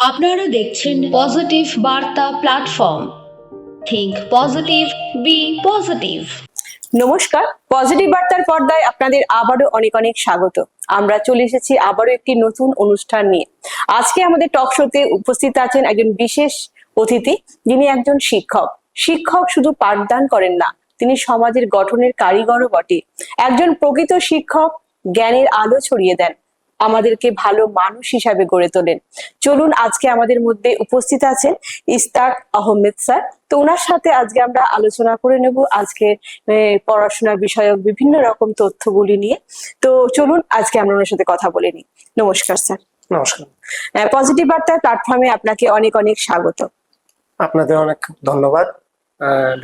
আপনারা দেখছেন পজিটিভ বার্তা platform. Think positive, be positive. নমস্কার, পজিটিভ বার্তার পর্দায় আপনাদের আবারও অনেক অনেক স্বাগত। আমরা চলে এসেছি আবারও একটি নতুন অনুষ্ঠান নিয়ে। আজকে আমাদের টক শোতে উপস্থিত আছেন একজন বিশেষ অতিথি, যিনি একজন শিক্ষক। শিক্ষক শুধু পাঠদান করেন না, তিনি সমাজের গঠনের কারিগরও বটে। একজন প্রকৃত শিক্ষক জ্ঞানের আলো ছড়িয়ে দেন, আমাদেরকে ভালো মানুষ হিসাবে গড়ে তোলেন। চলুন, আজকে আমাদের মধ্যে উপস্থিত আছেন ইস্তাক আহমেদ স্যার। তো ওনার সাথে আজকে আমরা আলোচনা করে নেব আজকে পড়াশোনা বিষয়ক বিভিন্ন রকম তথ্যগুলি নিয়ে। তো চলুন আজকে আমরা ওনার সাথে কথা বলে নিই। নমস্কার স্যার। নমস্কার। পজিটিভ বার্তা প্ল্যাটফর্মে আপনাকে অনেক অনেক স্বাগত। আপনাদের অনেক ধন্যবাদ।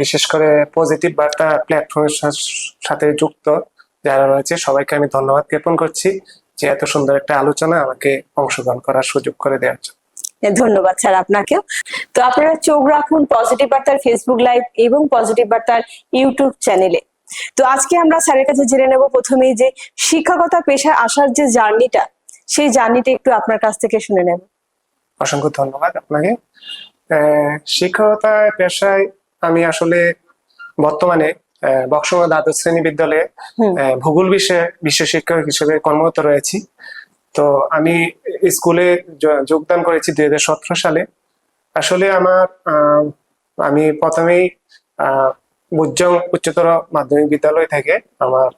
বিশেষ করে পজিটিভ বার্তা প্ল্যাটফর্মের সাথে যুক্ত যারা রয়েছে সবাইকে আমি ধন্যবাদ জ্ঞাপন করছি যে এত সুন্দর একটা আলোচনা আমাকে অংশগ্রহণ করার সুযোগ করে দেওয়ার জন্য। ধন্যবাদ স্যার আপনাকেও। তো আপনারা চোখ রাখুন পজিটিভ বার্তার ফেসবুক লাইভ এবং পজিটিভ বার্তার ইউটিউব চ্যানেলে। তো আজকে আমরা স্যারের কাছে জেনে নেব প্রথমেই যে শিক্ষকতা পেশায় আসার যে জার্নিটা, সেই জার্নিটা একটু আপনার কাছ থেকে শুনে নেব। অসংখ্য ধন্যবাদ আপনাকে। শিক্ষকতা পেশায় আমি আসলে বর্তমানে বক্সমা দ্বাদশ শ্রেণী বিদ্যালয়ে ভূগোল বিষয়ে বিশ্ব শিক্ষক হিসেবে কর্মরত রয়েছি। তো আমি স্কুলে যোগদান করেছি 2017 সালে। আসলে আমি প্রথমেই বুজ্জং উচ্চতর মাধ্যমিক বিদ্যালয় থেকে আমার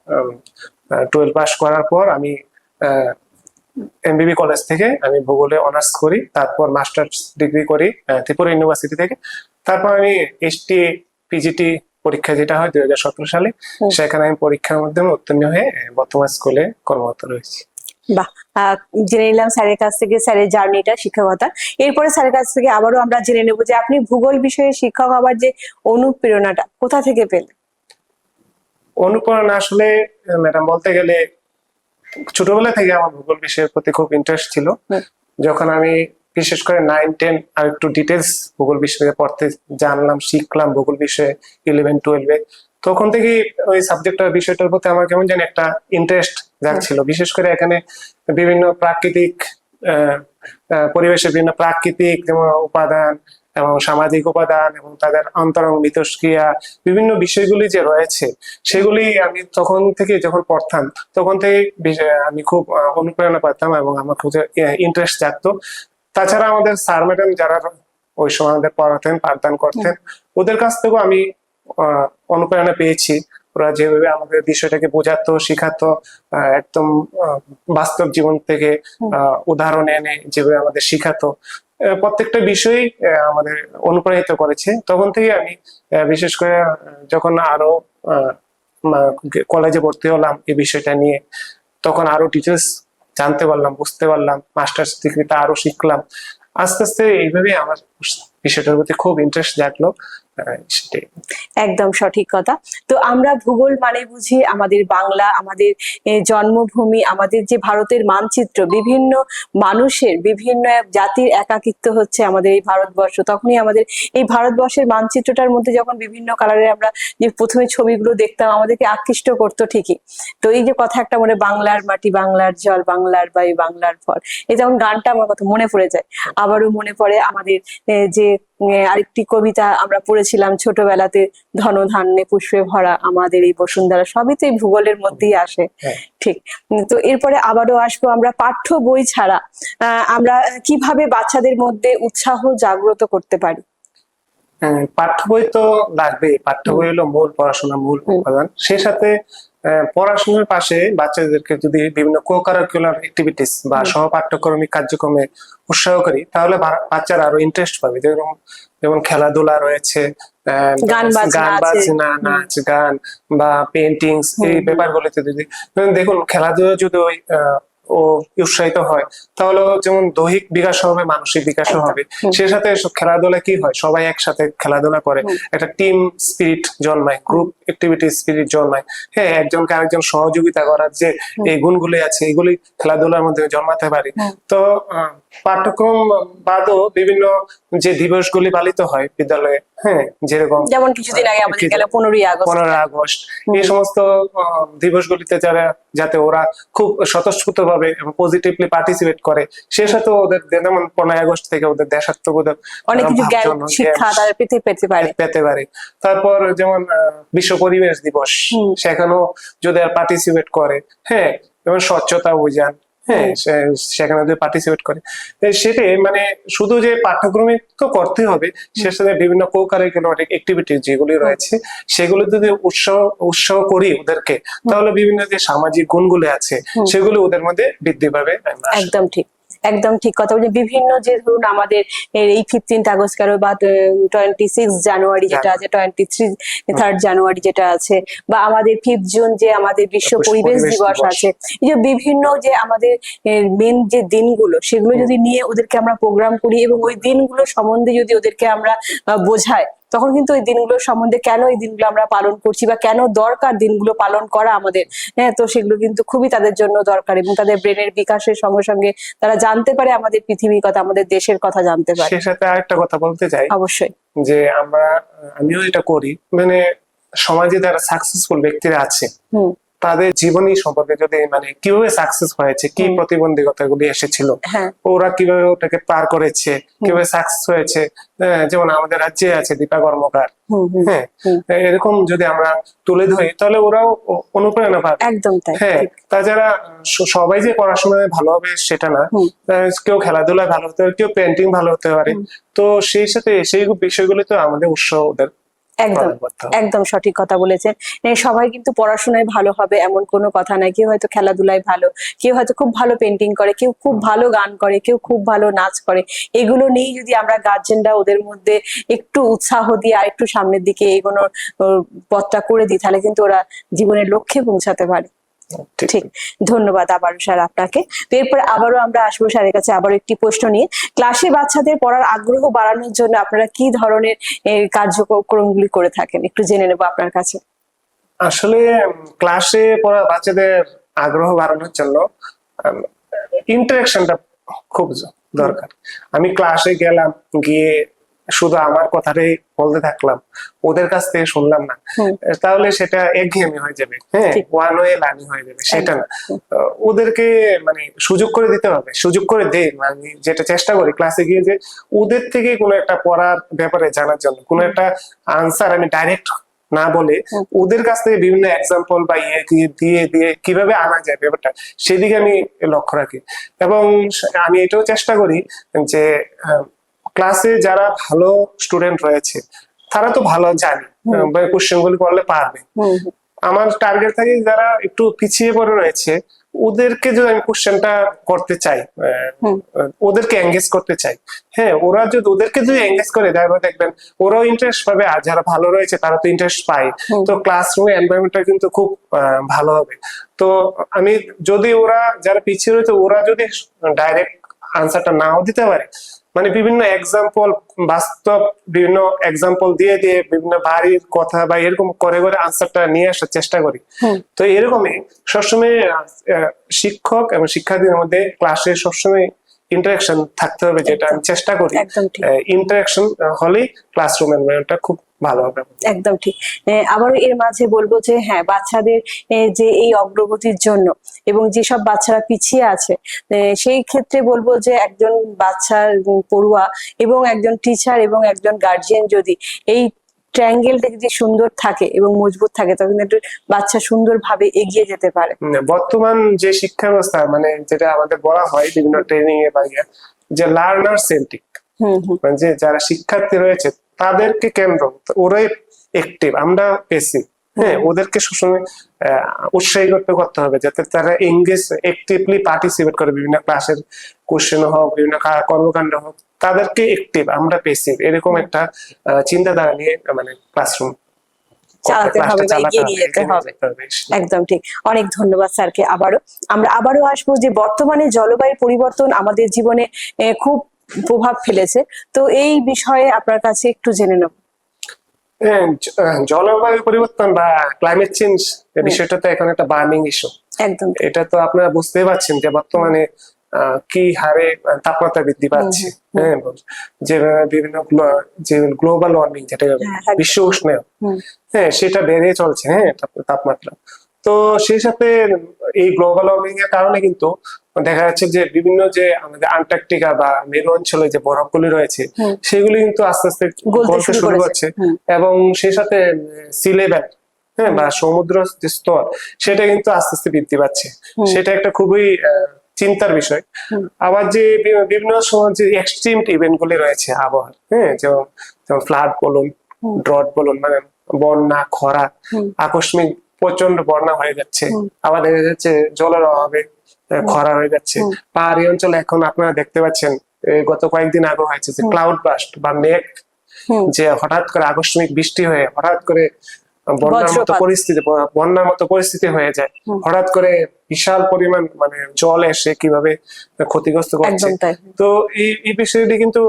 12 পাস করার পর আমি এমবিবি কলেজ থেকে আমি ভূগোলে অনার্স করি, তারপর মাস্টার্স ডিগ্রি করি ত্রিপুরা ইউনিভার্সিটি থেকে। তারপর আমি এসটি পিজিটি পরীক্ষা যেটা হয় 2017 সালে, সেখানে আমি পরীক্ষার মাধ্যমে উত্তীর্ণ হয়ে বর্তমান স্কুলে কর্মরত রয়েছি। বাহ, জেনে নিলাম স্যারের কাছ থেকে স্যারের জার্নিটা শিক্ষকতা। এরপরে স্যারের কাছ থেকে আবারও আমরা জেনে নেব যে আপনি ভূগোল বিষয়ে শিক্ষক হওয়ার যে অনুপ্রেরণাটা কোথা থেকে পেলেন? অনুপ্রেরণা আসলে ম্যাডাম বলতে গেলে ছোটবেলা থেকে আমার ভূগোল বিষয়ের প্রতি খুব ইন্টারেস্ট ছিল। যখন আমি বিশেষ করে 9-10 আর একটু ডিটেলস ভূগোল বিষয়ে পড়তে জানলাম, শিখলাম ভূগোল বিষয়ে 11-12-এ, তখন থেকেই ওই সাবজেক্টটার বিষয়টার প্রতি আমার কেমন জানি একটা ইন্টারেস্ট জাগছিল। বিশেষ করে এখানে বিভিন্ন প্রাকৃতিক পরিবেশের বিভিন্ন প্রাকৃতিক যেমন উপাদান এবং সামাজিক উপাদান এবং তাদের অন্তরঙ্গ মিথস্ক্রিয়া বিভিন্ন বিষয়গুলি যে রয়েছে, সেগুলি আমি তখন থেকে যখন পড়তাম তখন থেকে আমি খুব অনুপ্রেরণা পেতাম এবং আমার খুব ইন্টারেস্ট জাগতো। তাছাড়া আমাদের স্যার ম্যাডাম যারা ওই সময় আমাদের পড়াতেন, পাঠদান করতেন, ওদের কাছ থেকেও আমি অনুপ্রেরণা পেয়েছি। ওরা যেভাবে আমাদের বিষয়টাকে বোঝাতো, শিখাতো, একদম বাস্তব জীবন থেকে উদাহরণ এনে যেভাবে আমাদের শিখাতো, প্রত্যেকটা বিষয়ই আমাদের অনুপ্রাণিত করেছে। তখন থেকে আমি বিশেষ করে যখন আরো কলেজে ভর্তি হলাম এই বিষয়টা নিয়ে, তখন আরো ডিটেলস জানতে পারলাম, বুঝতে পারলাম, মাস্টার্স ডিগ্রিটা আরো শিখলাম। আস্তে আস্তে এইভাবে আমার বিষয়টার প্রতি খুব ইন্টারেস্ট জাগলো। একদম সঠিক কথা। তো আমরা ভূগোল মানে বুঝি আমাদের বাংলা, আমাদের জন্মভূমি, আমাদের যে ভারতের মানচিত্র, বিভিন্ন মানুষের বিভিন্ন জাতির একাকিত্ব হচ্ছে আমাদের এই ভারতবর্ষ। তখনই আমাদের এই ভারতবর্ষের মানচিত্রটার মধ্যে যখন বিভিন্ন কালারে আমরা যে প্রথমে ছবিগুলো দেখতাম আমাদেরকে আকৃষ্ট করতো ঠিকই। তো এই যে কথা একটা মনে, বাংলার মাটি, বাংলার জল, বাংলার বায়ু, বাংলার ফল, এই যখন গানটা আমার কথা মনে পড়ে যায়। আবারও মনে পড়ে আমাদের যে আরেকটি কবিতা আমরা পড়েছিলাম ছোটবেলাতে, ধন ধান্যে পুষ্পে ভরা আমাদের এই বসুন্ধরা, সবই তো এই ভূগোলের মধ্যেই আসে। ঠিক। তো এরপরে আবারও আসবো আমরা পাঠ্য বই ছাড়া আমরা কিভাবে বাচ্চাদের মধ্যে উৎসাহ জাগ্রত করতে পারি? পাঠ্য বই তো লাগবেই। পাঠ্য বই হলো মূল পড়াশোনার মূল উপাদান। সেই সাথে পড়াশোনার পাশে বাচ্চাদেরকে যদি বিভিন্ন কো-কারিকুলার অ্যাক্টিভিটিস বা সহপাঠ্যক্রমিক কার্যক্রমে উৎসাহ করি, তাহলে বাচ্চারা আরো ইন্টারেস্ট পাবে। যেমন খেলাধুলা রয়েছে, গান বাজনা, নাচ গান বা পেন্টিংস, এই ব্যাপারগুলোতে যদি দেখুন, খেলাধুলা যদি ও উৎসাহিত হয় তাহলে যেমন দৈহিক বিকাশ হবে, মানসিক বিকাশও হবে। সেই সাথে খেলাধুলা কি হয়, সবাই একসাথে খেলাধুলা করে, একটা টিম স্পিরিট জন্মায়, গ্রুপ অ্যাক্টিভিটি স্পিরিট জন্মায়। হ্যাঁ, একজনকে আরেকজন সহযোগিতা করার যে এই গুণগুলি আছে, এগুলি খেলাধুলার মধ্যে জন্মাতে পারে। তো পাঠ্যক্রম বাদও বিভিন্ন যে দিবসগুলি পালিত হয় বিদ্যালয়ে, হ্যাঁ, যেরকম যেমন কিছুদিন আগে আমাদের গেল 15ই আগস্ট। 15 আগস্ট, এই সমস্ত দিবসগুলিতে যাতে ওরা খুব স্বতঃস্ফূর্ত ভাবে এবং পজিটিভলি পার্টিসিপেট করে, সে সাথে ওদের যেমন 15 আগস্ট থেকে ওদের দেশাত্মবোধক অনেক কিছু জ্ঞান শিক্ষা তারা পেতে পারে। তারপর যেমন বিশ্ব পরিবেশ দিবস, সেখানেও যদি পার্টিসিপেট করে, হ্যাঁ, যেমন স্বচ্ছতা অভিযান, হ্যাঁ, সেখানে যদি পার্টিসিপেট করে, সেটা মানে শুধু যে পাঠ্যক্রমে তো করতে হবে, সে সাথে বিভিন্ন কো-কারিকুলার অ্যাক্টিভিটি যেগুলি রয়েছে সেগুলো যদি উৎসাহ করি ওদেরকে, তাহলে বিভিন্ন যে সামাজিক গুণগুলো আছে সেগুলো ওদের মধ্যে বৃদ্ধি পাবে। একদম ঠিক, একদম ঠিক কথা বলছেন। বিভিন্ন যে ধরুন আমাদের এই 15 আগস্ট গেল, বা 26 জানুয়ারি যেটা আছে, 23 জানুয়ারি যেটা আছে, বা আমাদের 5 জুন যে আমাদের বিশ্ব পরিবেশ দিবস আছে, এই যে বিভিন্ন যে আমাদের মেন যে দিনগুলো, সেগুলো যদি নিয়ে ওদেরকে আমরা প্রোগ্রাম করি এবং ওই দিনগুলো সম্বন্ধে যদি ওদেরকে আমরা বোঝাই, তখন কিন্তু ওই দিনগুলো সম্বন্ধে, কেন এই দিনগুলো আমরা পালন করছি বা কেন দরকার দিনগুলো পালন করা আমাদের, হ্যাঁ, তো সেগুলো কিন্তু খুবই তাদের জন্য দরকার, এবং তাদের ব্রেনের বিকাশের সঙ্গে সঙ্গে তারা জানতে পারে আমাদের পৃথিবীর কথা, আমাদের দেশের কথা জানতে পারে। সে সাথে আরেকটা কথা বলতে চাই, অবশ্যই, যে আমিও এটা করি, মানে সমাজে যারা সাকসেসফুল ব্যক্তিরা আছে তাদের জীবনী সম্পর্কে যদি মানে কিভাবে সাকসেস হয়েছে, কি প্রতিবন্ধকতা গুলি এসেছিল, ওরা কিভাবে ওটাকে পার করেছে, কিভাবে সাকসেস হয়েছে, যেমন আমাদের রাজ্যে আছে দীপা কর্মকার, হ্যাঁ, এরকম যদি আমরা তুলে ধরি তাহলে ওরাও অনুপ্রেরণা পাবে। একদম তাই। হ্যাঁ, তাছাড়া সবাই যে পড়াশোনায় ভালো হবে সেটা না, কেউ খেলাধুলায় ভালো হতে পারে, কেউ পেন্টিং ভালো হতে পারে, তো সেই সাথে সেই বিষয়গুলো তো আমাদের উৎসাহ ওদের। একদম একদম সঠিক কথা বলেছেন। সবাই কিন্তু পড়াশোনায় ভালো হবে এমন কোনো কথা নাই, কেউ হয়তো খেলাধুলায় ভালো, কেউ হয়তো খুব ভালো পেন্টিং করে, কেউ খুব ভালো গান করে, কেউ খুব ভালো নাচ করে। এগুলো নিয়েই যদি আমরা গার্জেনরা ওদের মধ্যে একটু উৎসাহ দিয়ে আর একটু সামনের দিকে এগোনোর পথটা করে দিই, তাহলে কিন্তু ওরা জীবনের লক্ষ্যে পৌঁছাতে পারে। ঠিক, ধন্যবাদ আবারও স্যার আপনাকে। তো এরপর আবারও আমরা আসবো স্যারের কাছে আবারও একটি প্রশ্ন নিয়ে। ক্লাসে বাচ্চাদের পড়ার আগ্রহ বাড়ানোর জন্য আপনারা কি ধরনের কার্যক্রমগুলি করে থাকেন, একটু জেনে নেবো আপনার কাছে। আসলে ক্লাসে পড়া বাচ্চাদের আগ্রহ বাড়ানোর জন্য ইন্টারাকশনটা খুব দরকার। আমি ক্লাসে গেলাম, গিয়ে শুধু আমার কথাটাই বলতে থাকলাম, ওদের কাছ থেকে শুনলাম না, তাহলে সেটা একঘেয়েমি হয়ে যাবে, হ্যাঁ, ওয়ান ওয়ে লার্নিং হয়ে যাবে, সেটা না। ওদেরকে মানে সুযোগ করে দিতে হবে, সুযোগ করে দেই, আমি যেটা চেষ্টা করি ক্লাসে গিয়ে, যে ওদের থেকে কোনো একটা পড়ার ব্যাপারে জানার জন্য কোনো একটা আনসার আমি ডাইরেক্ট না বলে ওদের কাছ থেকে বিভিন্ন এক্সাম্পল বা দিয়ে দিয়ে কিভাবে আনা যায় ব্যাপারটা, সেদিকে আমি লক্ষ্য রাখি। এবং আমি এটাও চেষ্টা করি যে ক্লাসে যারা ভালো স্টুডেন্ট রয়েছে তারা তো ভালো জানে, কোশ্চেন গুলি করলে পারবে। আমার টার্গেট থাকে যারা একটু পিছিয়ে পড়ে রয়েছে ওদেরকে যদি আমি কোশ্চেনটা করতে চাই, ওদেরকে এঙ্গেজ করতে চাই, হ্যাঁ, ওদেরকে যদি এঙ্গেজ করে তারপর দেখবেন ওরাও ইন্টারেস্ট পাবে, আর যারা ভালো রয়েছে তারা তো ইন্টারেস্ট পায়, তো ক্লাসরুমে এনভায়রনমেন্টটা কিন্তু খুব ভালো হবে। তো আমি যদি যারা পিছিয়ে রয়েছে ওরা যদি ডাইরেক্ট আনসারটা নাও দিতে পারে, মানে বিভিন্ন এক্সাম্পল, বাস্তব বিভিন্ন এক্সাম্পল দিয়ে দিয়ে বিভিন্ন বাড়ির কথা বা এরকম করে করে আনসারটা নিয়ে আসার চেষ্টা করি। তো এরকমই সবসময় শিক্ষক এবং শিক্ষার্থীদের মধ্যে ক্লাসে সবসময় ইন্টারাকশন থাকতে হবে, যেটা আমি চেষ্টা করি। ইন্টারাকশন হলেই ক্লাসরুম এনভায়রনমেন্টটা খুব ভালো হবে। একদম ঠিক। আবারও এর মাঝে বলবো যে হ্যাঁ, বাচ্চাদের যে এই অগ্রগতির জন্য এবং যেসব বাচ্চারা পিছিয়ে আছে, সেই ক্ষেত্রে বলবো যে একজন বাচ্চার পড়ুয়া এবং একজন টিচার এবং একজন গার্জিয়ান যদি এই ট্রায়াঙ্গেলটা যদি সুন্দর থাকে এবং মজবুত থাকে, তখন একটু বাচ্চা সুন্দরভাবে এগিয়ে যেতে পারে। বর্তমান যে শিক্ষা ব্যবস্থা, মানে যেটা আমাদের বলা হয় বিভিন্ন ট্রেনিং এ বা যে লার্নার সেন্ট্রিক, মানে যে যারা শিক্ষার্থী রয়েছে তাদেরকে কেন্দ্র, ওরাই অ্যাক্টিভ, আমরা পেসিভ, হ্যাঁ, ওদেরকে সবসময় উৎসাহিত করতে হবে যাতে তারা এঙ্গেজ, অ্যাক্টিভলি পার্টিসিপেট করে, বিভিন্ন ক্লাসের কোশ্চেন হোক, বিভিন্ন কর্মকাণ্ড হোক, তাদেরকে অ্যাক্টিভ, আমরা পেসিভ, এরকম একটা চিন্তাধারা নিয়ে মানে ক্লাসরুম চালাতে হবে বা এগিয়ে নিয়ে যেতে হবে। একদম ঠিক। অনেক ধন্যবাদ স্যারকে। আমরা আবারও আসবো যে বর্তমানে জলবায়ু পরিবর্তন আমাদের জীবনে খুব প্রভাব ফেলেছে, তো এই বিষয়ে আপনার কাছে একটু জেনে নেব। জলবায়ু পরিবর্তন বা ক্লাইমেট চেঞ্জ বিষয়টা তো এখন একটা বার্নিং ইস্যু। একদম, এটা তো আপনারা বুঝতেই পারছেন যে বর্তমানে কি হারে তাপমাত্রা বৃদ্ধি পাচ্ছে, হ্যাঁ, যে বিভিন্ন যে গ্লোবাল ওয়ার্মিং যেটা বিশ্ব উষ্ণায়ন, হ্যাঁ, সেটা বেড়ে চলছে, হ্যাঁ, তাপমাত্রা। তো সেই সাথে এই গ্লোবাল ওয়ার্মিং এর কারণে কিন্তু দেখা যাচ্ছে যে বিভিন্ন যে আমাদের আন্টার্কটিকা বা মেরু অঞ্চলে যে বরফগুলি রয়েছে সেগুলি কিন্তু আস্তে আস্তে গলতে শুরু করছে, এবং সেই সাথে সি লেভেল, হ্যাঁ, বা সমুদ্র যে স্তর সেটা কিন্তু আস্তে আস্তে বৃদ্ধি পাচ্ছে। সেটা একটা খুবই চিন্তার বিষয়। আবার যে বিভিন্ন সময় যে এক্সট্রিম ইভেন্ট গুলি রয়েছে আবহাওয়ার, হ্যাঁ, যেমন ফ্লাড বলুন, ড্রট বলুন, মানে বন্যা, খরা, আকস্মিক প্রচন্ড বন্যা হয়ে যাচ্ছে, আবার দেখা যাচ্ছে জলের অভাবে খরা হয়ে যাচ্ছে। পাহাড়ি অঞ্চলে এখন আপনারা দেখতে পাচ্ছেন গত কয়েকদিন আগে হয়েছে যে ক্লাউড বাস্ট বা মেঘ, যে হঠাৎ করে আকস্মিক বৃষ্টি হয়ে হঠাৎ করে বন্যার মতো পরিস্থিতি হয়ে যায়, হঠাৎ করে বিশাল পরিমাণ মানে জল এসে কিভাবে ক্ষতিগ্রস্ত করছে। তো এই বিষয়টি কিন্তু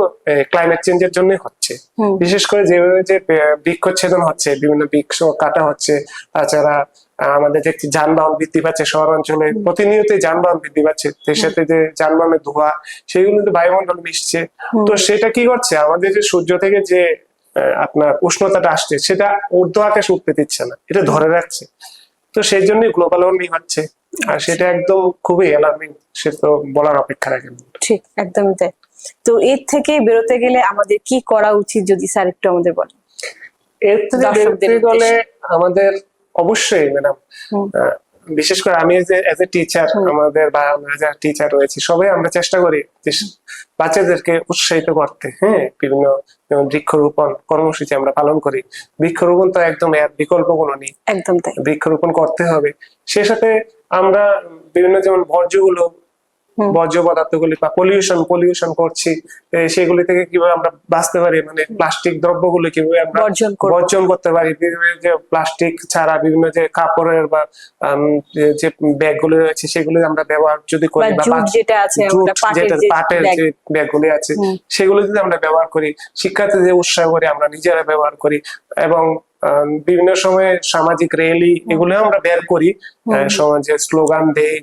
ক্লাইমেট চেঞ্জের জন্য হচ্ছে, বিশেষ করে যেভাবে যে বৃক্ষচ্ছেদন হচ্ছে, বিভিন্ন বৃক্ষ কাটা হচ্ছে, তাছাড়া আমাদের যে যানবাহন বৃদ্ধি পাচ্ছে, শহর অঞ্চলে প্রতিনিয়তই যানবাহন বৃদ্ধি পাচ্ছে, সেই সাথে যে যানবাহনের ধোঁয়া সেগুলো কিন্তু বায়ুমণ্ডলে মিশছে। তো সেটা কি করছে, আমাদের যে সূর্য থেকে যে আপনার উষ্ণতাটা আসছে সেটা ঊর্ধ্ব আকাশে উঠতে দিচ্ছে না, এটা ধরে রাখছে। তো সেই জন্যই গ্লোবাল ওয়ার্মিং হচ্ছে, আর সেটা একদম খুবই অ্যালার্মিং, সেটা তো বলার অপেক্ষা রাখে না। ঠিক, একদমই তাই। তো এর থেকে বেরোতে গেলে আমাদের কি করা উচিত যদি স্যার একটু আমাদের বলেন। এর থেকে বেরোতে গেলে আমাদের অবশ্যই ম্যাডাম, বিশেষ করে আমি যে এজ এ টিচার, আমাদের বা আমরা যারা টিচার রয়েছি সবাই আমরা চেষ্টা করি যে বাচ্চাদেরকে উৎসাহিত করতে, হ্যাঁ, বিভিন্ন বৃক্ষরোপণ কর্মসূচি আমরা পালন করি। বৃক্ষরোপণ তো একদম এর বিকল্প কোনো নেই, একদম তাই, বৃক্ষরোপণ করতে হবে। সে সাথে আমরা বিভিন্ন যেমন বর্জ্য পদার্থগুলি বা পলিউশন করছি, সেগুলি থেকে কিভাবে আমরা বাঁচতে পারি, মানে প্লাস্টিক দ্রব্যগুলি কিভাবে আমরা বর্জন করতে পারি, বিভিন্ন যে প্লাস্টিক ছাড়া বিভিন্ন যে কাপড়ের বা যে ব্যাগগুলি রয়েছে সেগুলি আমরা ব্যবহার যদি করি, বা পাটের যে ব্যাগগুলি আছে সেগুলো যদি আমরা ব্যবহার করি, শিক্ষার্থীদের উৎসাহ করে আমরা নিজেরা ব্যবহার করি, এবং বিভিন্ন সময়ে সামাজিক র্যালি এগুলো আমরা বের করি, সমাজে স্লোগান দেই,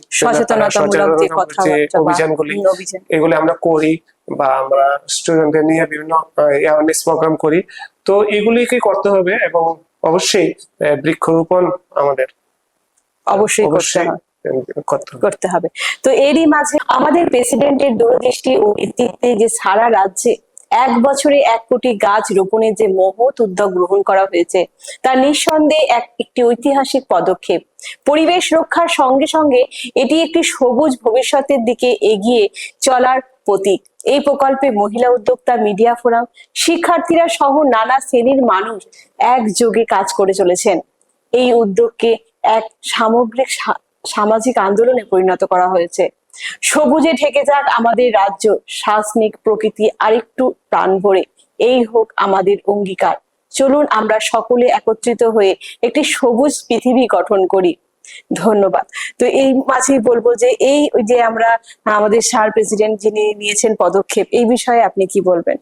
অভিযানগুলি এগুলো আমরা করি, বা আমরা স্টুডেন্টদের নিয়ে বিভিন্ন অ্যাওয়ারনেস প্রোগ্রাম করি। তো এগুলিকে করতে হবে, এবং অবশ্যই বৃক্ষরোপণ আমাদের অবশ্যই করতে হবে। তো এরই মাঝে আমাদের প্রেসিডেন্টের দূরদৃষ্টি ও নেতৃত্বে যে সারা রাজ্যে 1 বছরে 1 কোটি গাছ রোপণের যে মহৎ উদ্যোগ গ্রহণ করা হয়েছে, তা নিঃসন্দেহে একটি ঐতিহাসিক পদক্ষেপ। পরিবেশ রক্ষার সঙ্গে সঙ্গে এটি একটি সবুজ ভবিষ্যতের দিকে এগিয়ে চলার প্রতীক। এই প্রকল্পে মহিলা উদ্যোক্তা, মিডিয়া ফোরাম, শিক্ষার্থীরা সহ নানা শ্রেণীর মানুষ একযোগে কাজ করে চলেছেন। এই উদ্যোগকে এক সামগ্রিক সামাজিক আন্দোলনে পরিণত করা হয়েছে। সবুজে ঢেকে যাক আমাদের রাজ্য, শাসনিক প্রকৃতি আরেকটু প্রাণ ভরে, এই হোক আমাদের অঙ্গীকার। চলুন আমরা সকলে একত্রিত হয়ে একটি সবুজ পৃথিবী গঠন করি। ধন্যবাদ। তো এই মাঝেই বলবো যে এই যে আমরা আমাদের স্যার প্রেসিডেন্ট যিনি নিয়েছেন পদক্ষেপ, এই বিষয়ে আপনি কি বলবেন?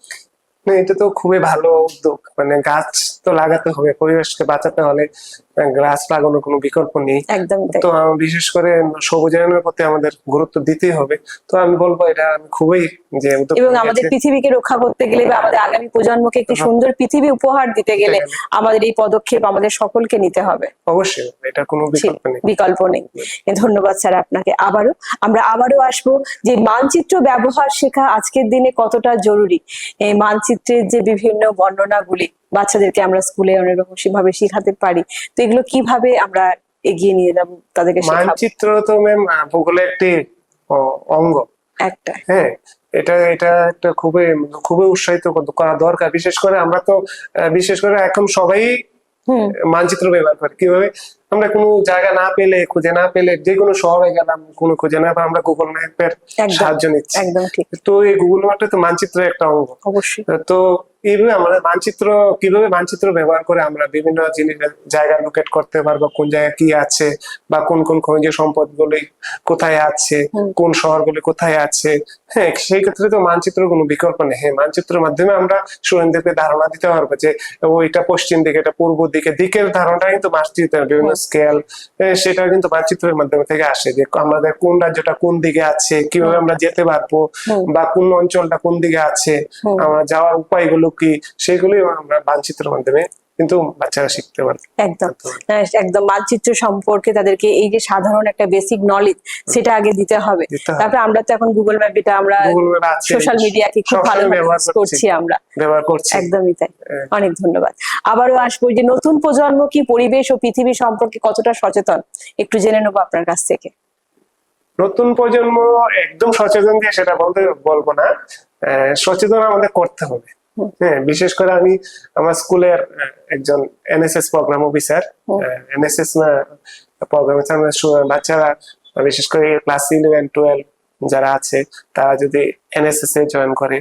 এটা তো খুবই ভালো উদ্যোগ, মানে গাছ তো লাগাতে হবে, পরিবেশকে বাঁচাতে হলে গাছ লাগানোর কোনো বিকল্প নেই। একদম। তো বিশেষ করে সবুজায়নের প্রতি আমাদের গুরুত্ব দিতেই হবে। তো আমি বলবো এটা আমি খুবই যে এবং আমাদের পৃথিবীকে রক্ষা করতে গেলে বা আমাদের আগামী প্রজন্মকে একটি সুন্দর পৃথিবী উপহার দিতে গেলে আমাদের এই পদক্ষেপ আমাদের সকলকে নিতে হবে। অবশ্যই, এটা কোনো বিকল্প নেই। ধন্যবাদ স্যার আপনাকে। আমরা আবারও আসবো যে মানচিত্র ব্যবহার শেখা আজকের দিনে কতটা জরুরি। এই মানচিত্রের যে বিভিন্ন বর্ণনাগুলি বাচ্চাদেরকে আমরা স্কুলে অনেক রকম ভাবে শেখাতে পারি, তো এগুলো কিভাবে আমরা এগিয়ে নিয়ে যাবো তাদেরকে? মানচিত্র তো ম্যাম ভূগোলের একটি অঙ্গ একটা, হ্যাঁ, এটা একটা খুবই উৎসাহিত করা দরকার। বিশেষ করে এখন সবাই মানচিত্র ব্যবহার করে। কিভাবে আমরা কোনো জায়গা না পেলে, খুঁজে না পেলে, যে কোনো শহরে গেলাম, কোনো খুঁজে না পেলে আমরা গুগল ম্যাপের সাহায্য নিচ্ছি। তো এই গুগল ম্যাপটা তো মানচিত্রের একটা অঙ্গ। অবশ্যই। তো এইভাবে আমাদের কিভাবে মানচিত্র ব্যবহার করে আমরা বিভিন্ন জায়গা লোকেট করতে পারবো, কোন জায়গায় কি আছে, বা কোন কোন খনিজ সম্পদ গুলি কোথায় আছে, কোন শহরগুলি কোথায় আছে। হ্যাঁ, সেই ক্ষেত্রে তো মানচিত্র কোনো বিকল্প নেই। হ্যাঁ, মানচিত্রের মাধ্যমে আমরা স্টুডেন্টদেরকে ধারণা দিতে পারবো যে ওইটা পশ্চিম দিকে, এটা পূর্ব দিকে, দিকের ধারণাটা কিন্তু মানচিত্র বিভিন্ন স্কেল, সেটা কিন্তু মানচিত্রের মাধ্যমে থেকে আসে, যে আমাদের কোন রাজ্যটা কোন দিকে আছে, কিভাবে আমরা যেতে পারবো, বা কোন অঞ্চলটা কোন দিকে আছে, আমরা যাওয়ার উপায়গুলো কি, সেগুলি আমরা মানচিত্রের মাধ্যমে কিন্তু বাচ্চারা শিখতে পারে। একদম একদম মানচিত্র সম্পর্কে তাদেরকে এই যে সাধারণ একটা বেসিক নলেজ সেটা আগে দিতে হবে। তারপরে আমরা তো এখন গুগল ম্যাপ, এটা আমরা সোশ্যাল মিডিয়াকে খুব ভালো ব্যবহার করছি, আমরা ব্যবহার করছি। একদমই তাই। অনেক ধন্যবাদ। আবারও আসবো যে নতুন প্রজন্ম কি পরিবেশ ও পৃথিবী সম্পর্কে কতটা সচেতন, একটু জেনে নেবো আপনার কাছ থেকে। নতুন প্রজন্ম একদম সচেতন দিয়ে সেটা বলবো না, সচেতন আমাদের করতে হবে। হ্যাঁ, বিশেষ করে আমি আমার স্কুলের একজন NSS programme officer, NSS programme বাচ্চারা বিশেষ করে ক্লাস 11-12 যারা আছে তারা যদি এনএসএস এ জয়েন করে,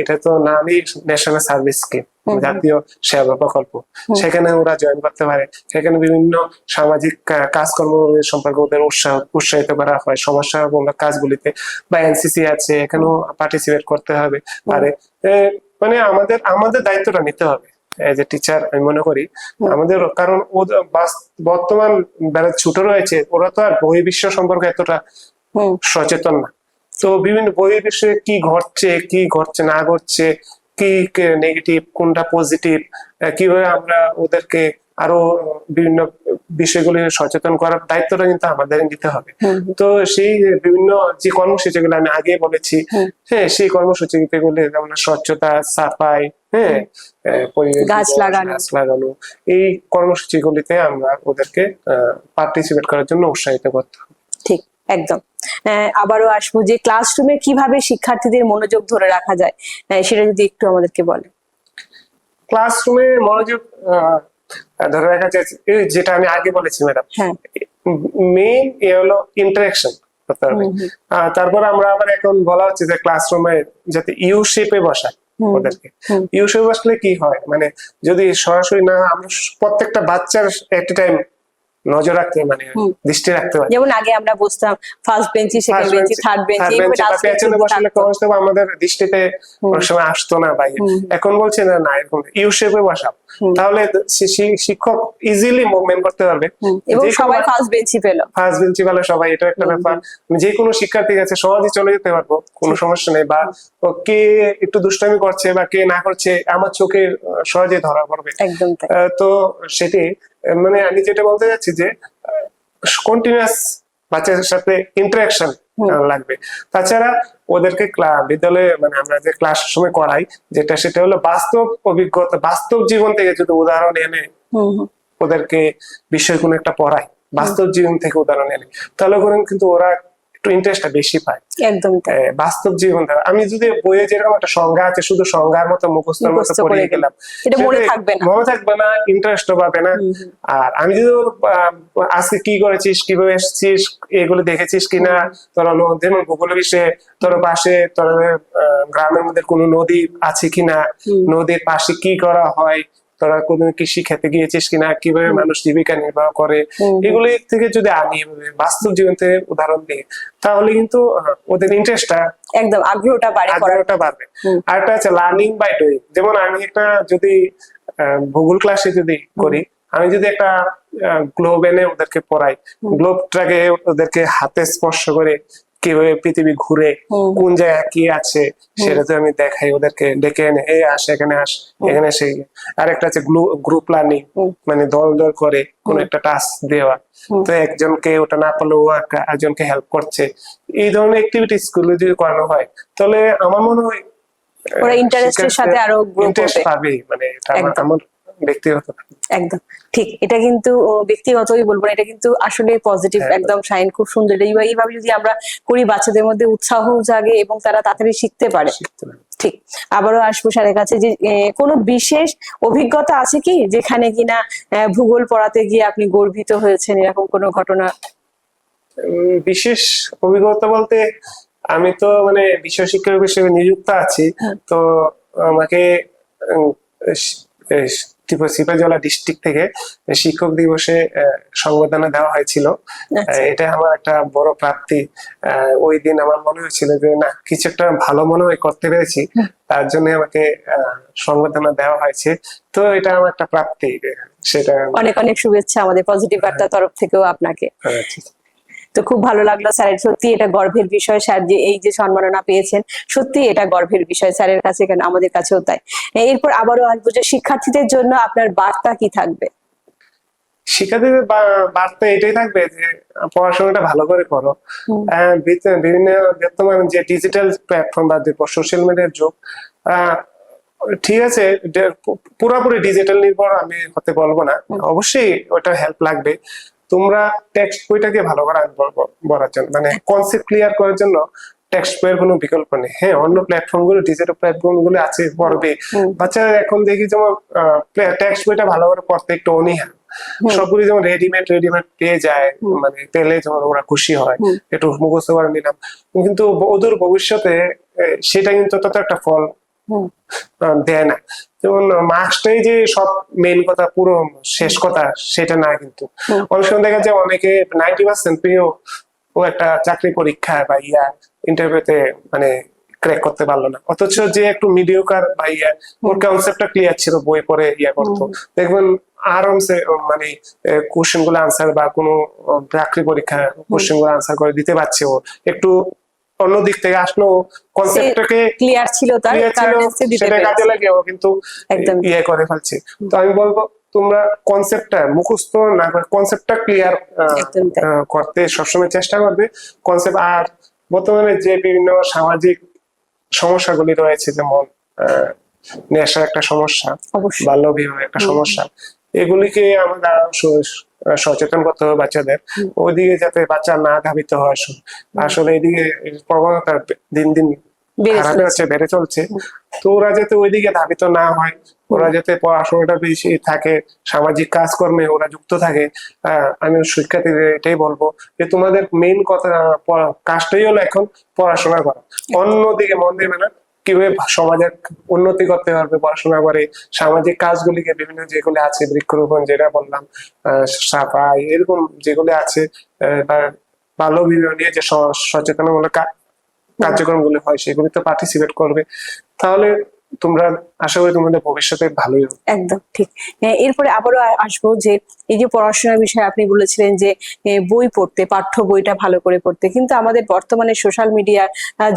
এটা তো নামই ন্যাশনাল সার্ভিস স্কিম, জাতীয় সেবা প্রকল্প, সেখানে ওরা জয়েন করতে পারে। সেখানে বিভিন্ন সামাজিক কাজকর্ম সম্পর্কে ওদের উৎসাহিত করা হয় সমস্যামূলক কাজগুলিতে, বা এনসিসি আছে, এখানেও পার্টিসিপেট করতে হবে পারে। মানে আমাদের দায়িত্বটা নিতে হবে এজ এ টিচার, আমি মনে করি আমাদের, কারণ বর্তমান ছোট রয়েছে, ওরা তো আর বহির্বিশ্ব সম্পর্কে এতটা সচেতন না। তো বিভিন্ন বহির্বিশ্বে কি ঘটছে না ঘটছে, কি নেগেটিভ কোনটা পজিটিভ, কিভাবে আমরা ওদেরকে আরো বিভিন্ন বিষয়গুলি সচেতন করার দায়িত্বটা কিন্তু আমাদের নিতে হবে। তো সেই বিভিন্ন যে কর্মসূচিগুলো আমি আগে বলেছি, হ্যাঁ, সেই কর্মসূচিগুলি যেমন স্বচ্ছতা, সাফাই, হ্যাঁ, গাছ লাগানো, এই কর্মসূচিগুলিতে আমরা ওদেরকে পার্টিসিপেট করার জন্য উৎসাহিত করতে হবে। ঠিক, একদম। আবারও আসবো যে ক্লাসরুমে কিভাবে শিক্ষার্থীদের মনোযোগ ধরে রাখা যায়, সেটা যদি একটু আমাদেরকে বলে। ক্লাসরুমে মনোযোগ ধরে রাখা যায়, যেটা আমি আগে বলেছি ম্যাডাম, মেইন হলো ইন্টারাকশন করতে হবে। তারপর আমরা আবার এখন বলা হচ্ছে যে ক্লাসরুমে যাতে ইউ শেপে বসায় ওদেরকে। ইউ শেপে বসলে কি হয়, মানে যদি সরাসরি না, আমরা প্রত্যেকটা বাচ্চার একটা টাইম নজর রাখতে, মানে দৃষ্টি রাখতে পারি। যেমন আগে আমরা বসতাম ফার্স্ট বেঞ্চি, সেকেন্ড বেঞ্চি, থার্ড বেঞ্চি, পেছনে বসলে কষ্ট, আমাদের দৃষ্টিতে অনেক সময় আসতো না ভাই। এখন বলছে না এরকম ইউ শেপে বসাও, তাহলে শিক্ষক ইজিলি মুভমেন্ট করতে পারবে, এবং সবাই ফার্স্ট বেঞ্চি পেলো, সবাই। এটা একটা ব্যাপার, যে কোনো শিক্ষার্থী কাছে সহজে চলে যেতে পারবো, কোনো সমস্যা নেই। বা কে একটু দুষ্টামি করছে বা কে না করছে আমার চোখে সহজে ধরা পড়বে। একদম। তো সেটি, মানে আমি যেটা বলতে যাচ্ছি যে কন্টিনিউয়াস বাচ্চাদের সাথে ইন্টারাকশন লাগবে। তাছাড়া ওদেরকে বিদ্যালয়ে, মানে আমরা যে ক্লাস সময় করাই, সেটা হলো বাস্তব অভিজ্ঞতা, বাস্তব জীবন থেকে যদি উদাহরণ এনে ওদেরকে বিষয় কোনো একটা পড়াই, বাস্তব জীবন থেকে উদাহরণ এনে, তাহলে কিন্তু ওরা একটু ইন্টারেস্টটা বেশি পায়। একদম বাস্তব জীবন দ্বারা। আমি যদি বইয়ে যেরকম একটা সংজ্ঞা আছে শুধু সংজ্ঞার মতো মুখস্থের মতো পড়িয়ে গেলাম, মনে থাকবে না, ইন্টারেস্টও পাবে না। আর আমি যদি আজকে কি করেছিস, কিভাবে এসেছিস, এগুলো দেখেছিস কিনা, তোরা যেমন ভূগোল বিষয়ে তোর পাশে তোর গ্রামের মধ্যে কোনো নদী আছে কিনা, নদীর পাশে কি করা হয়, তোরা কোনো কৃষি খেতে গিয়েছিস কিনা, কিভাবে মানুষ জীবিকা নির্বাহ করে, এগুলি থেকে যদি আমি বাস্তব জীবন থেকে উদাহরণ দিই, তাহলে কিন্তু ওদের ইন্টারেস্টটা, একদম আগ্রহটা বাড়বে। আর একটা আছে লার্নিং বাই ডুইং। যেমন আমি একটা যদি ভূগোল ক্লাসে যদি করি, আমি যদি একটা গ্লোব এনে ওদেরকে পড়াই, গ্লোবটাকে ওদেরকে হাতে স্পর্শ করে কিভাবে পৃথিবী ঘুরে, কোন জায়গায় কি আছে সেটা তো আমি দেখাই ওদেরকে, ডেকে এনে এখানে এখানে এসে। আর একটা আছে গ্রুপ লার্নিং, মানে দল করে কোন একটা টাস্ক দেওয়া, তো একজনকে ওটা না পারলে ও একজনকে হেল্প করছে। এই ধরনের অ্যাক্টিভিটিস গুলো যদি করানো হয়, তাহলে আমার মনে হয় ওরা ইন্টারেস্টের সাথে আরো ইন্টারেস্ট পাবে। মানে এটা আমার ব্যক্তিগত। একদম ঠিক, এটা কিন্তু ব্যক্তিগতই বলবো না, এটা কিন্তু আসলে পজিটিভ একদম সাইন, খুব সুন্দর। এইভাবে যদি আমরা করি, বাচ্চাদের মধ্যে উৎসাহ জাগে এবং তারা তাড়াতাড়ি শিখতে পারে। ঠিক। আবারও আসবো স্যারের কাছে যে কোনো বিশেষ অভিজ্ঞতা আছে কি যেখানে কিনা ভূগোল পড়াতে গিয়ে আপনি গর্বিত হয়েছেন, এরকম কোনো ঘটনা? বিশেষ অভিজ্ঞতা বলতে, আমি তো মানে বিষয় শিক্ষক হিসেবে নিযুক্ত আছি, তো আমাকে ত্রিপুরা সিপাহীজলা ডিস্ট্রিক্ট থেকে শিক্ষক দিবসে সংবর্ধনা দেওয়া হয়েছিল। এটা আমার একটা বড় প্রাপ্তি। ওই দিন আমার মনে হয়েছিল যে না, কিছু একটা ভালো মনে হয় করতে পেরেছি, তার জন্য আমাকে সংবর্ধনা দেওয়া হয়েছে। তো এটা আমার একটা প্রাপ্তি, সেটা অনেক অনেক শুভেচ্ছা আমাদের পজিটিভ বার্তার তরফ থেকেও আপনাকে। তো খুব ভালো লাগলো স্যার, সত্যি এটা গর্বের বিষয় স্যার যে এই যে সম্মাননা পেয়েছেন, সত্যি এটা গর্বের বিষয় স্যারের কাছে, কেন আমাদের কাছেও তাই। এরপর আবারও আসবো যে শিক্ষার্থীদের জন্য আপনার বার্তা কি থাকবে? শিক্ষার্থীদের বার্তা এটাই থাকবে যে পড়াশোনাটা ভালো করে করো। বিভিন্ন বর্তমান যে ডিজিটাল প্ল্যাটফর্ম বা সোশ্যাল মিডিয়ার যুগ, ঠিক আছে পুরোপুরি ডিজিটাল নির্ভর আমি হতে বলবো না, অবশ্যই ওটা হেল্প লাগবে। তোমরা টেক্সট বইটাকে ভালো করে পড়ার জন্য, মানে কনসেপ্ট ক্লিয়ার করার জন্য টেক্সট বইয়ের কোনো বিকল্প নেই। হ্যাঁ, অন্য প্ল্যাটফর্ম গুলো, ডিজিটাল প্ল্যাটফর্ম গুলো আছে, পড়বে। বাচ্চারা এখন দেখি যেমন টেক্সট বইটা ভালো করে পড়তে একটু অনীহা, সবগুলি যেমন রেডিমেড পেয়ে যায়, মানে পেলে যেমন ওরা খুশি হয়, একটু মুখস্থ করে নিলাম, কিন্তু ওদের ভবিষ্যতে সেটা কিন্তু তত একটা ফল দেয় না। যেমন মার্কসটাই যে সব মেইন কথা, পুরো শেষ কথা সেটা না, কিন্তু অনেক সময় দেখা যায় অনেকে 90% পেয়েও ও একটা চাকরি পরীক্ষা বা ইন্টারভিউতে মানে ক্র্যাক করতে পারলো না, অথচ যে একটু মিডিওকার বা ওর কনসেপ্টটা ক্লিয়ার ছিল, বই পড়ে করতো, দেখবেন আরামসে মানে কোশ্চেন গুলো আনসার বা কোনো চাকরি পরীক্ষা কোশ্চেন গুলো আনসার করে দিতে পারছে। ও একটু অন্য দিক থেকে আসলো, কনসেপ্টটাকে ক্লিয়ার ছিল, তার কারণে সে দিতে সেটা কাজে পেরেছে। লাগে, ও কিন্তু একদম করে ফেলছে। তো আমি বলবো তোমরা কনসেপ্টটা মুখস্থ না করে কনসেপ্টটা ক্লিয়ার একদম তাই। করতে সবসময় চেষ্টা করবে। কনসেপ্ট আর বর্তমানে যে বিভিন্ন সামাজিক সমস্যাগুলি রয়েছে, যেমন নেশার একটা সমস্যা, অবশ্যই। বাল্য বিবাহ একটা সমস্যা, এগুলিকে আমাদের আরো সচেতন করতে হবে বাচ্চাদের, ওইদিকে যাতে বাচ্চা না ধাবিত হয়। আসলে এদিকে প্রবণতা দিন দিন খারাপ হচ্ছে, বেড়ে চলছে। তো ওরা যাতে ওইদিকে ধাবিত না হয়, ওরা যাতে পড়াশোনাটা বেশি থাকে, সামাজিক কাজকর্মে ওরা যুক্ত থাকে। আমি শিক্ষার্থীদের এটাই বলবো যে তোমাদের মেইন কথা কাজটাই হলো এখন পড়াশোনা করা, অন্যদিকে মন দেবে না। কিভাবে সমাজের উন্নতি করতে পারবে পড়াশোনা করে, সামাজিক কাজগুলিকে বিভিন্ন যেগুলো আছে, বৃক্ষরোপণ যেটা বললাম, সাফাই, এরকম যেগুলো আছে, বাল্য বিবাহ নিয়ে যে সচেতনমূলক কার্যক্রমগুলো হয় সেগুলিতে পার্টিসিপেট করবে, তাহলে তোমরা আশা করি তোমাদের ভবিষ্যতে ভালোই হবে। একদম ঠিক। এরপরে আবারও আসবো যে এই যে পড়াশোনার বিষয়ে আপনি বলেছিলেন যে বই পড়তে, পাঠ্য বইটা ভালো করে পড়তে, কিন্তু আমাদের বর্তমানে সোশ্যাল মিডিয়ার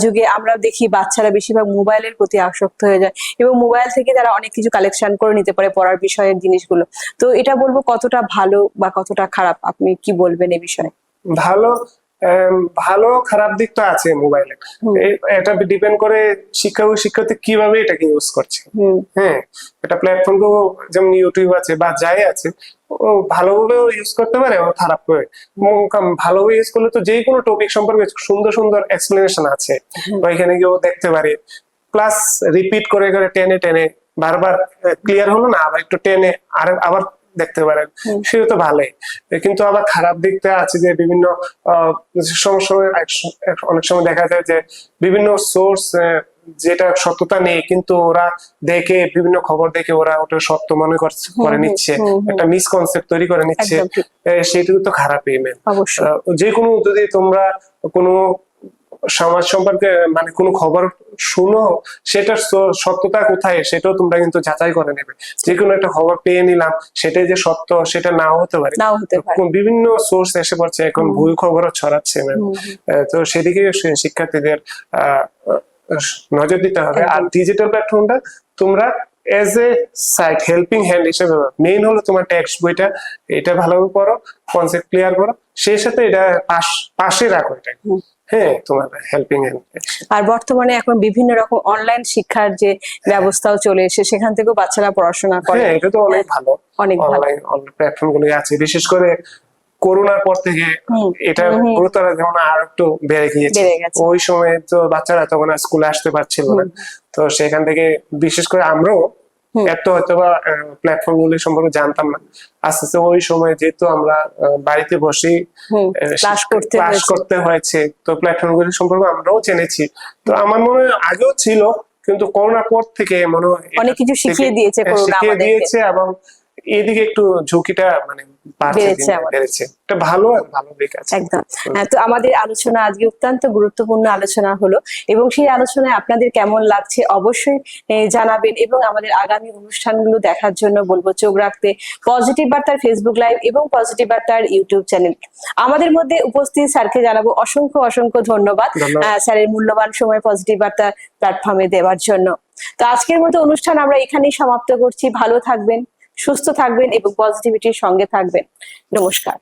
যুগে আমরা দেখি বাচ্চারা বেশিরভাগ মোবাইলের প্রতি আসক্ত হয়ে যায় এবং মোবাইল থেকে তারা অনেক কিছু কালেকশন করে নিতে পারে পড়ার বিষয়ের জিনিসগুলো। তো এটা বলবো কতটা ভালো বা কতটা খারাপ, আপনি কি বলবেন এই বিষয়ে? ভালো ভালো খারাপ দিক তো আছে মোবাইলে, এটা ডিপেন্ড করে শিক্ষক ও শিক্ষার্থী কিভাবে এটাকে ইউজ করছে। হ্যাঁ, এটা প্ল্যাটফর্ম তো যেমন ইউটিউব আছে বা যাই আছে, ও ভালোভাবেও ইউজ করতে পারে, ও খারাপ করে। ভালোভাবে ইউজ করলে তো যে কোনো টপিক সম্পর্কে সুন্দর সুন্দর এক্সপ্লেনেশন আছে, ওইখানে গিয়ে ও দেখতে পারে, প্লাস রিপিট করে করে টেনে টেনে বারবার ক্লিয়ার হলো না, আবার একটু টেনে আবার দেখতে পারেন, সেটা তো ভালোই। কিন্তু আবার খারাপ দিকটা আছে যে বিভিন্ন সময় অনেক সময় দেখা যায় যে বিভিন্ন সোর্স যেটা সত্যতা নেই, কিন্তু ওরা দেখে বিভিন্ন খবর দেখে ওরা ওটা সত্য মনে করে নিচ্ছে, একটা মিসকনসেপ্ট তৈরি করে নিচ্ছে, সেটা তো খারাপই। যে কোনো যদি তোমরা কোনো সমাজ সম্পর্কে মানে কোনো খবর শুনো, সেটার সত্যতা কোথায় সেটাও তোমরা কিন্তু যাচাই করে নেবে। যে কোনো একটা খবর পেয়ে নিলাম, সেটাই যে সত্য সেটা নাও হতে পারে, বিভিন্ন সোর্স এসে পড়ছে, এখন ভুল খবরও ছড়াচ্ছে। তো সেদিকে শিক্ষার্থীদের নজর দিতে হবে। আর ডিজিটাল প্ল্যাটফর্মটা তোমরা as a side helping hand হিসেবে, মেইন হলো তোমার টেক্সট বইটা, এটা ভালোভাবে পড়ো, কনসেপ্ট ক্লিয়ার করো, সেই সাথে এটা পাশে রাখো এটা। হ্যাঁ, তোমার হেল্পিং হ্যান্ড। আর বর্তমানে এখন বিভিন্ন রকম অনলাইন শিক্ষার যে ব্যবস্থাও চলে এসে, সেখান থেকেও বাচ্চারা পড়াশোনা করে। হ্যাঁ, এটা তো অনেক ভালো, অনেক ভালো প্ল্যাটফর্ম গুলো আছে, বিশেষ করে করোনার পর থেকে এটা গুরুত্ব যেমন আর একটু বেড়ে গিয়েছে। ওই সময় তো বাচ্চারা তখন স্কুলে আসতে পারছিল না, তো সেখান থেকে বিশেষ করে আমরাও এত হয়তো বা প্ল্যাটফর্ম গুলি সম্পর্কে জানতাম না। আস্তে আস্তে ওই সময় যেহেতু আমরা বাড়িতে বসেই ক্লাস করতে হয়েছে, তো প্ল্যাটফর্ম গুলি সম্পর্কে আমরাও জেনেছি। তো আমার মনে হয় আগেও ছিল, কিন্তু করোনার পর থেকে মনে হয় অনেক কিছু শিখিয়ে দিয়েছে করোনা শিখিয়ে আমাদেরকে। দিয়েছে, এবং এদিকে একটু ঝুঁকিটা মানে বেড়েছে আমাদের। বেড়েছে। এটা ভালো ভালো দিক আছে। একদম। তো আমাদের আলোচনা আজকে অত্যন্ত গুরুত্বপূর্ণ আলোচনা হলো, এবং সেই আলোচনায় আপনাদের কেমন লাগছে অবশ্যই জানাবেন, এবং আমাদের আগামী অনুষ্ঠানগুলো দেখার জন্য বলবো চোখ রাখতে পজিটিভ বার্তার ফেসবুক লাইভ এবং পজিটিভ বার্তার ইউটিউব চ্যানেল। আমাদের মধ্যে উপস্থিত স্যারকে জানাবো অসংখ্য অসংখ্য ধন্যবাদ স্যারের মূল্যবান সময় পজিটিভ বার্তা প্ল্যাটফর্মে দেওয়ার জন্য। তো আজকের মতো অনুষ্ঠান আমরা এখানেই সমাপ্ত করছি। ভালো থাকবেন, সুস্থ থাকবেন এবং পজিটিভিটির সঙ্গে থাকবেন। নমস্কার।